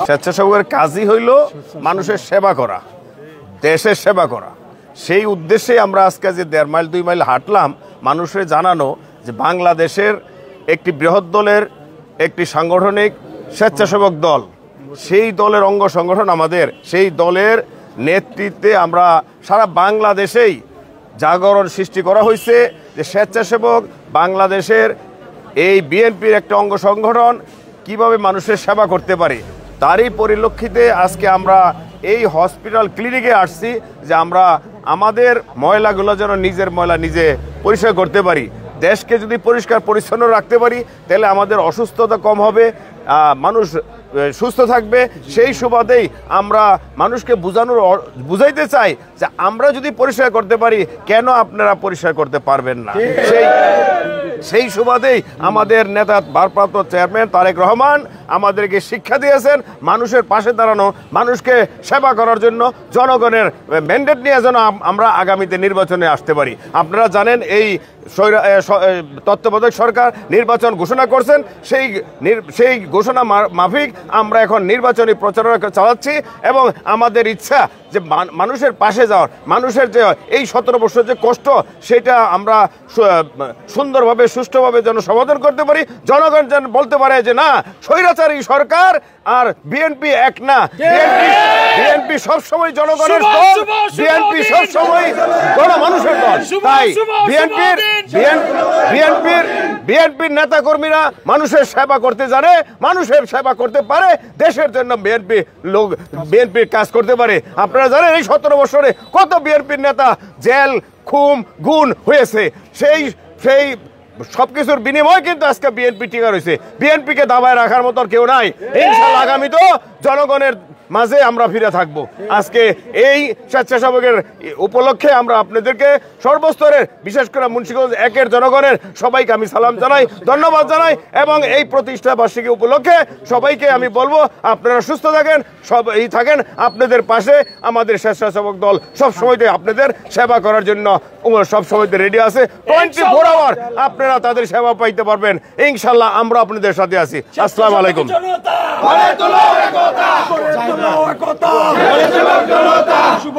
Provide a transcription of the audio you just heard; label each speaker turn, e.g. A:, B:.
A: স্বেচ্ছাসেবকের কাজই হইল মানুষের সেবা করা, দেশের সেবা করা। সেই উদ্দেশ্যে আমরা আজকে যে 1.5 মাইল 2 মাইল হাঁটলাম, মানুষের জানানো যে বাংলাদেশের একটি বৃহৎ দলের একটি সাংগঠনিক স্বেচ্ছাসেবক দল, সেই দলের অঙ্গ সংগঠন আমাদের, সেই দলের নেতৃত্বে আমরা সারা বাংলাদেশেই জাগরণ সৃষ্টি করা হয়েছে যে স্বেচ্ছাসেবক বাংলাদেশের এই বিএনপির একটা অঙ্গ সংগঠন কিভাবে মানুষের সেবা করতে পারে। তারই পরিলক্ষিতে আজকে আমরা এই হসপিটাল ক্লিনিকে আসছি যে আমরা আমাদের ময়লাগুলো যেন নিজের ময়লা নিজে পরিষ্কার করতে পারি। দেশকে যদি পরিষ্কার পরিচ্ছন্ন রাখতে পারি তাহলে আমাদের অসুস্থতা কম হবে, মানুষ সুস্থ থাকবে। সেই সুবাদেই আমরা মানুষকে বুঝাইতে চাই যে আমরা যদি পরিষ্কার করতে পারি কেন আপনারা পরিষ্কার করতে পারবেন না। সেই সুবাদেই আমাদের নেতা ভারপ্রাপ্ত চেয়ারম্যান তারেক রহমান আমাদেরকে শিক্ষা দিয়েছেন মানুষের পাশে দাঁড়ানো, মানুষকে সেবা করার জন্য, জনগণের ম্যান্ডেট নিয়ে যেন আমরা আগামীতে নির্বাচনে আসতে পারি। আপনারা জানেন এই তত্ত্বাবধায়ক সরকার নির্বাচন ঘোষণা করছেন, সেই ঘোষণা মাফিক আমরা এখন নির্বাচনী প্রচারণা চালাচ্ছি এবং আমাদের ইচ্ছা যে মানুষের পাশে যাওয়ার, মানুষের যে এই 17 বছর যে কষ্ট সেটা আমরা সুন্দরভাবে সুষ্ঠুভাবে যেন সমাধান করতে পারি। জনগণ যেন বলতে পারে যে না, স্বৈরাচারী সরকার আর বিএনপি এক না, বিএনপি সবসময় জনগণের দল, বিএনপি সবসময় গণমানুষের দল। তাই বিএনপির নেতা কর্মীরা মানুষের সেবা করতে জানে, মানুষের সেবা করতে পারে, দেশের জন্য বিএনপির কাজ করতে পারে। আপনারা জানেন এই 17 বছরে কত বিএনপির নেতা জেল, খুন, গুণ হয়েছে। সেই সবকিছুর বিনিময়ে কিন্তু আজকে বিএনপি টিকা রয়েছে। বিএনপিকে দাবায় রাখার মতো কেউ নাই। ইনশাআল্লাহ আগামী তো জনগণের মাঝে আমরা ফিরে থাকবো। আজকে এই স্বেচ্ছাসেবকের উপলক্ষে আমরা আপনাদেরকে সর্বস্তরের, বিশেষ করে মুন্সিগঞ্জ 1-এর জনগণের সবাইকে আমি সালাম জানাই, ধন্যবাদ জানাই এবং এই প্রতিষ্ঠা বার্ষিকী উপলক্ষে সবাইকে আমি বলবো আপনারা সুস্থ থাকেন, সবাই থাকেন, আপনাদের পাশে আমাদের স্বেচ্ছাসেবক দল সবসময় আপনাদের সেবা করার জন্য সবসময় রেডি আছে। 24 আওয়ার আপনারা তাদের সেবা পাইতে পারবেন। ইনশাল্লাহ আমরা আপনাদের সাথে আছি। আসসালামু আলাইকুম। শুভ